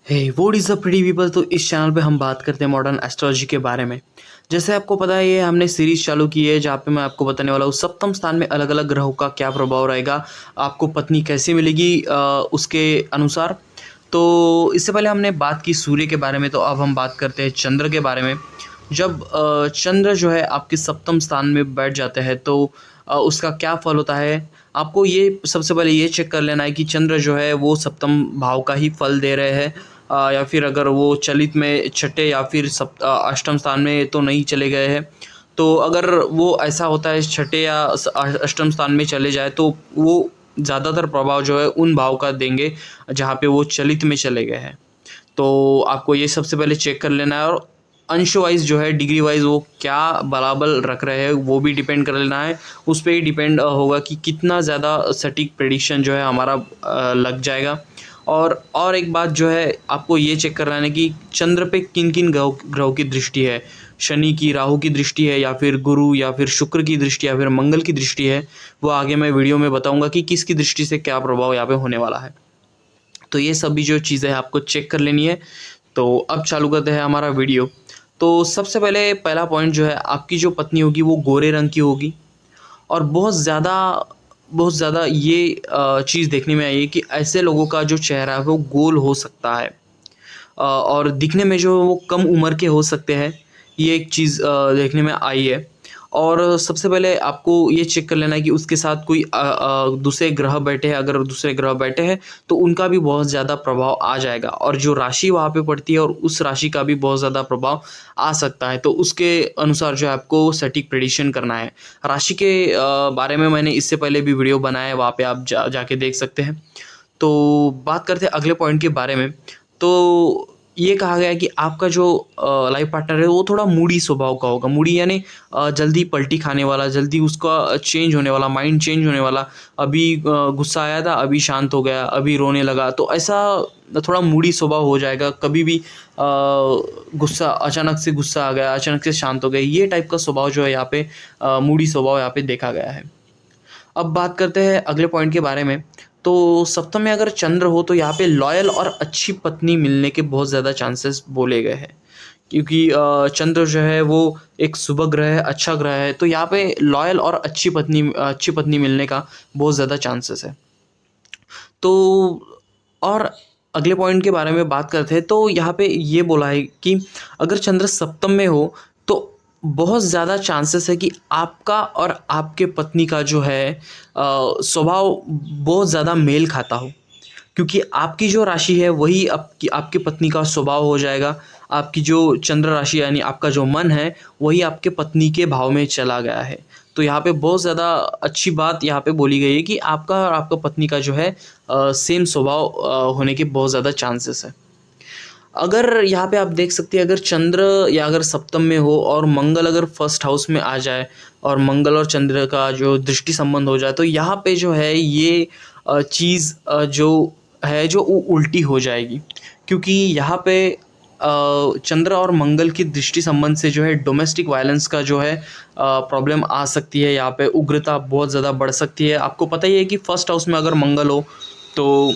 Hey what is up pretty people. तो इस channel पे हम बात करते हैं मॉडर्न एस्ट्रोलॉजी के बारे में। जैसे आपको पता है ये हमने सीरीज़ चालू की है जहाँ पे मैं आपको बताने वाला हूँ सप्तम स्थान में अलग अलग ग्रहों का क्या प्रभाव रहेगा, आपको पत्नी कैसे मिलेगी उसके अनुसार। तो इससे पहले हमने बात की सूर्य के बारे में, तो अब हम बात करते हैं चंद्र के बारे में। जब चंद्र जो है आपके सप्तम स्थान में बैठ जाते हैं तो उसका क्या फल होता है। आपको ये सबसे पहले ये चेक कर लेना है कि चंद्र जो है वो सप्तम भाव का ही फल दे रहे हैं, या फिर अगर वो चलित में छठे या फिर अष्टम स्थान में तो नहीं चले गए हैं। तो अगर वो ऐसा होता है छठे या अष्टम स्थान में चले जाए तो वो ज़्यादातर प्रभाव जो है उन भाव का देंगे जहाँ पे वो चलित में चले गए हैं। तो आपको ये सबसे पहले चेक कर लेना है, और अंश वाइज जो है डिग्री वाइज वो क्या बराबर रख रहे हैं वो भी डिपेंड कर लेना है। उस पर ही डिपेंड होगा कि कितना ज़्यादा सटीक प्रेडिक्शन जो है हमारा लग जाएगा। और एक बात जो है आपको ये चेक करना है कि चंद्र पे किन किन ग्रहों की दृष्टि है। शनि की, राहु की दृष्टि है, या फिर गुरु, या फिर शुक्र की दृष्टि, या फिर मंगल की दृष्टि है। वो आगे मैं वीडियो में बताऊंगा कि किसकी दृष्टि से क्या प्रभाव यहाँ पे होने वाला है। तो ये सभी जो चीज़ें हैं आपको चेक कर लेनी है। तो अब चालू करते हैं हमारा वीडियो। तो सबसे पहले पहला पॉइंट जो है, आपकी जो पत्नी होगी वो गोरे रंग की होगी। और बहुत ज़्यादा ये चीज़ देखने में आई है कि ऐसे लोगों का जो चेहरा है वो गोल हो सकता है, और दिखने में जो वो कम उम्र के हो सकते हैं। ये एक चीज़ देखने में आई है। और सबसे पहले आपको ये चेक कर लेना है कि उसके साथ कोई दूसरे ग्रह बैठे हैं। अगर दूसरे ग्रह बैठे हैं तो उनका भी बहुत ज़्यादा प्रभाव आ जाएगा, और जो राशि वहाँ पे पड़ती है और उस राशि का भी बहुत ज़्यादा प्रभाव आ सकता है। तो उसके अनुसार जो है आपको सटीक प्रेडिक्शन करना है। राशि के बारे में मैंने इससे पहले भी वीडियो बनाया है, वहाँ पे आप जाके देख सकते हैं। तो बात करते हैं अगले पॉइंट के बारे में। तो ये कहा गया है कि आपका जो लाइफ पार्टनर है वो थोड़ा मूडी स्वभाव का होगा। मूडी यानी जल्दी पलटी खाने वाला, जल्दी उसका चेंज होने वाला, माइंड चेंज होने वाला। अभी गुस्सा आया था, अभी शांत हो गया, अभी रोने लगा। तो ऐसा थोड़ा मूडी स्वभाव हो जाएगा। कभी भी गुस्सा, अचानक से गुस्सा आ गया, अचानक से शांत हो गए, ये टाइप का स्वभाव जो है यहाँ पे मूडी स्वभाव यहाँ पे देखा गया है। अब बात करते हैं अगले पॉइंट के बारे में। तो सप्तम में अगर चंद्र हो तो यहाँ पे लॉयल और अच्छी पत्नी मिलने के बहुत ज़्यादा चांसेस बोले गए हैं, क्योंकि चंद्र जो है वो एक शुभ ग्रह है, अच्छा ग्रह है। तो यहाँ पे लॉयल और अच्छी पत्नी मिलने का बहुत ज़्यादा चांसेस है। तो और अगले पॉइंट के बारे में बात करते हैं। तो यहाँ पे ये बोला है कि अगर चंद्र सप्तम में हो तो बहुत ज़्यादा चांसेस है कि आपका और आपके पत्नी का जो है स्वभाव बहुत ज़्यादा मेल खाता हो, क्योंकि आपकी जो राशि है वही आपकी आपकी पत्नी का स्वभाव हो जाएगा। आपकी जो चंद्र राशि यानी आपका जो मन है वही आपके पत्नी के भाव में चला गया है। तो यहाँ पे बहुत ज़्यादा अच्छी बात यहाँ पे बोली गई है कि आपका और आपका पत्नी का जो है सेम स्वभाव होने के बहुत ज़्यादा चांसेस है। अगर यहाँ पे आप देख सकते हैं, अगर चंद्र या अगर सप्तम में हो और मंगल अगर फर्स्ट हाउस में आ जाए, और मंगल और चंद्र का जो दृष्टि संबंध हो जाए, तो यहाँ पे जो है ये चीज़ जो है जो उल्टी हो जाएगी। क्योंकि यहाँ पे चंद्र और मंगल की दृष्टि संबंध से जो है डोमेस्टिक वायलेंस का जो है प्रॉब्लम आ सकती है। यहाँ पे उग्रता बहुत ज़्यादा बढ़ सकती है। आपको पता ही है कि फर्स्ट हाउस में अगर मंगल हो तो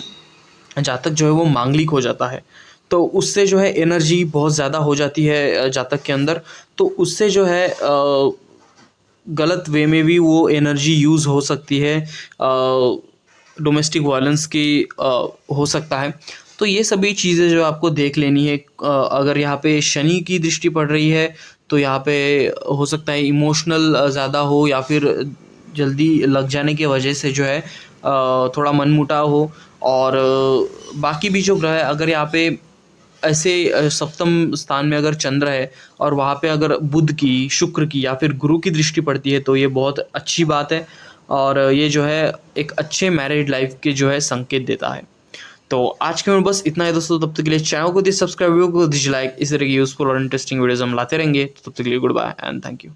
जातक जो है वो मांगलिक हो जाता है। तो उससे जो है एनर्जी बहुत ज़्यादा हो जाती है जातक के अंदर। तो उससे जो है गलत वे में भी वो एनर्जी यूज़ हो सकती है, डोमेस्टिक वायलेंस की हो सकता है। तो ये सभी चीज़ें जो आपको देख लेनी है। अगर यहाँ पे शनि की दृष्टि पड़ रही है तो यहाँ पे हो सकता है इमोशनल ज़्यादा हो, या फिर जल्दी लग जाने की वजह से जो है थोड़ा मनमुटाव हो। और बाकी भी जो ग्रह है, अगर यहाँ पे ऐसे सप्तम स्थान में अगर चंद्र है और वहाँ पे अगर बुध की, शुक्र की, या फिर गुरु की दृष्टि पड़ती है तो ये बहुत अच्छी बात है। और ये जो है एक अच्छे मैरिड लाइफ के जो है संकेत देता है। तो आज के में बस इतना है दोस्तों। तब तक के लिए चैनल को दीजिए सब्सक्राइब, वीडियो को दीजिए लाइक। इस तरह की यूजफुल और इंटरेस्टिंग वीडियोस हम लाते रहेंगे। तब तक के लिए goodbye and thank you.